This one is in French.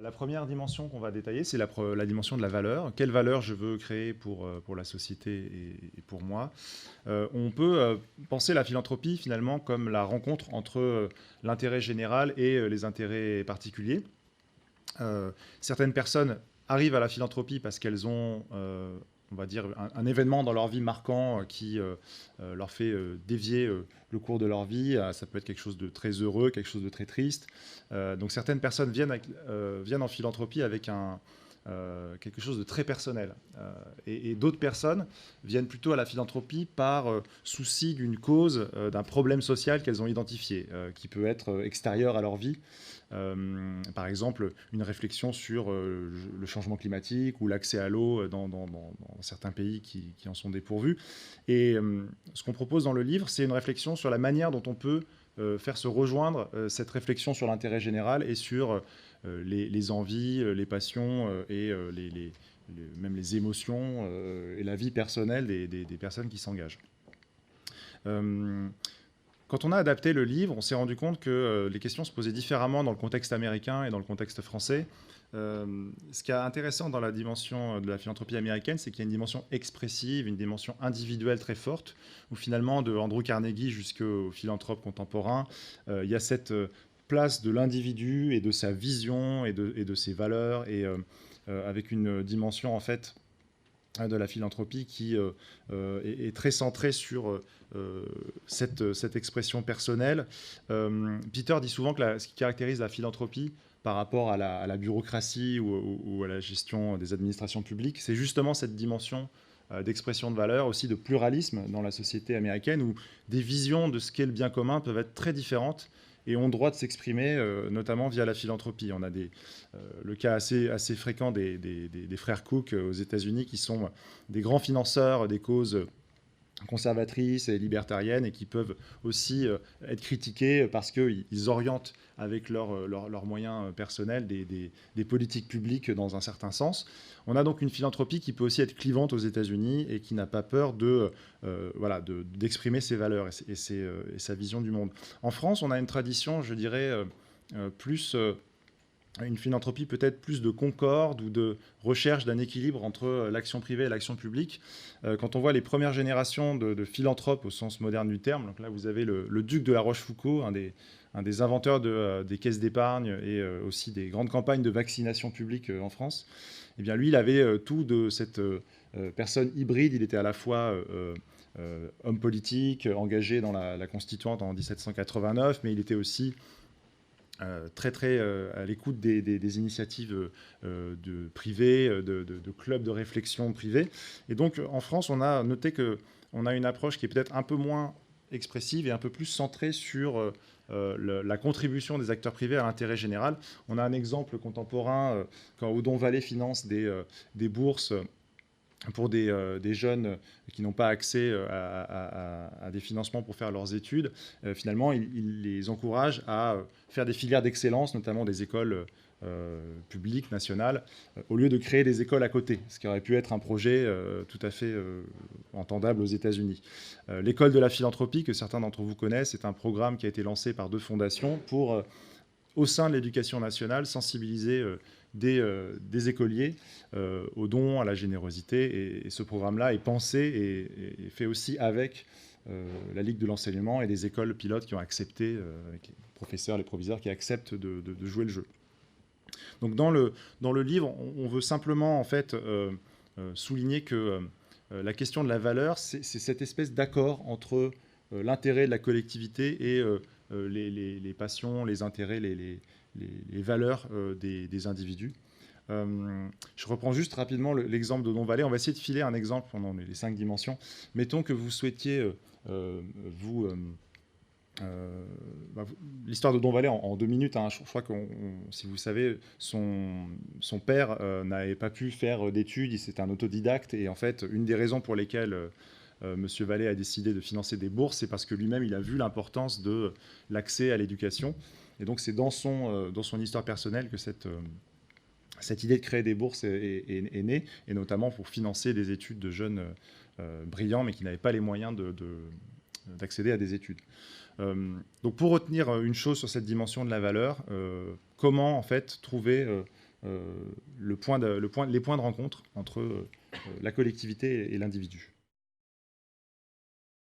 La première dimension qu'on va détailler, c'est la dimension de la valeur. Quelle valeur je veux créer pour la société et pour moi. On peut penser la philanthropie finalement comme la rencontre entre l'intérêt général et les intérêts particuliers. Certaines personnes arrivent à la philanthropie parce qu'elles ont, on va dire, un événement dans leur vie marquant qui leur fait dévier le cours de leur vie. Ça peut être quelque chose de très heureux, quelque chose de très triste. Donc certaines personnes viennent en philanthropie avec quelque chose de très personnel. Et d'autres personnes viennent plutôt à la philanthropie par souci d'une cause, d'un problème social qu'elles ont identifié, qui peut être extérieur à leur vie. Par exemple, une réflexion sur le changement climatique ou l'accès à l'eau dans certains pays qui en sont dépourvus. Et ce qu'on propose dans le livre, c'est une réflexion sur la manière dont on peut faire se rejoindre cette réflexion sur l'intérêt général et sur les envies, les passions et même les émotions et la vie personnelle des personnes qui s'engagent. Quand on a adapté le livre, on s'est rendu compte que les questions se posaient différemment dans le contexte américain et dans le contexte français. Ce qui est intéressant dans la dimension de la philanthropie américaine, c'est qu'il y a une dimension expressive, une dimension individuelle très forte, où finalement, de Andrew Carnegie jusqu'aux philanthropes contemporains, il y a cette place de l'individu et de sa vision et de ses valeurs, et avec une dimension en fait de la philanthropie qui est très centrée sur cette expression personnelle. Peter dit souvent que ce qui caractérise la philanthropie par rapport à la bureaucratie ou à la gestion des administrations publiques, c'est justement cette dimension d'expression de valeur, aussi de pluralisme dans la société américaine, où des visions de ce qu'est le bien commun peuvent être très différentes et ont le droit de s'exprimer, notamment via la philanthropie. On a le cas assez fréquent des frères Cook aux États-Unis, qui sont des grands financeurs des causes conservatrices et libertariennes et qui peuvent aussi être critiqués parce qu'ils orientent avec leurs moyens personnels des politiques publiques dans un certain sens. On a donc une philanthropie qui peut aussi être clivante aux États-Unis et qui n'a pas peur d'exprimer ses valeurs et sa vision du monde. En France, on a une tradition, je dirais, plus une philanthropie peut-être plus de concorde ou de recherche d'un équilibre entre l'action privée et l'action publique. Quand on voit les premières générations de philanthropes au sens moderne du terme, donc là vous avez le duc de La Rochefoucauld, un des inventeurs des caisses d'épargne et aussi des grandes campagnes de vaccination publique en France. Eh bien lui, il avait tout de cette personne hybride. Il était à la fois homme politique, engagé dans la Constituante en 1789, mais il était aussi très à l'écoute des initiatives privées, de clubs de réflexion privés. Et donc, en France, on a noté qu'on a une approche qui est peut-être un peu moins expressive et un peu plus centrée sur la contribution des acteurs privés à l'intérêt général. On a un exemple contemporain quand Odon Vallée finance des bourses pour des jeunes qui n'ont pas accès à des financements pour faire leurs études. Finalement, il les encourage à faire des filières d'excellence, notamment des écoles publiques, nationales, au lieu de créer des écoles à côté, ce qui aurait pu être un projet tout à fait entendable aux États-Unis. L'école de la philanthropie, que certains d'entre vous connaissent, est un programme qui a été lancé par 2 fondations pour, au sein de l'éducation nationale, sensibiliser des écoliers aux dons, à la générosité. Et ce programme-là est pensé et fait aussi avec la Ligue de l'enseignement et des écoles pilotes qui ont accepté, avec les professeurs, les proviseurs qui acceptent de jouer le jeu. Donc dans le livre, on veut simplement en fait souligner que la question de la valeur, c'est cette espèce d'accord entre l'intérêt de la collectivité et les passions, les intérêts, les valeurs des individus. Je reprends juste rapidement l'exemple de Don Vallée. On va essayer de filer un exemple pendant les 5 dimensions. Mettons que vous souhaitiez, l'histoire de Don Vallée en 2 minutes. Hein, je crois que, si vous savez, son père n'avait pas pu faire d'études. C'était un autodidacte. Et en fait, une des raisons pour lesquelles M. Vallée a décidé de financer des bourses, c'est parce que lui-même, il a vu l'importance de l'accès à l'éducation. Et donc, c'est dans son histoire personnelle que cette idée de créer des bourses est née, et notamment pour financer des études de jeunes brillants, mais qui n'avaient pas les moyens d'accéder à des études. Donc pour retenir une chose sur cette dimension de la valeur, comment en fait trouver les points de rencontre entre la collectivité et l'individu.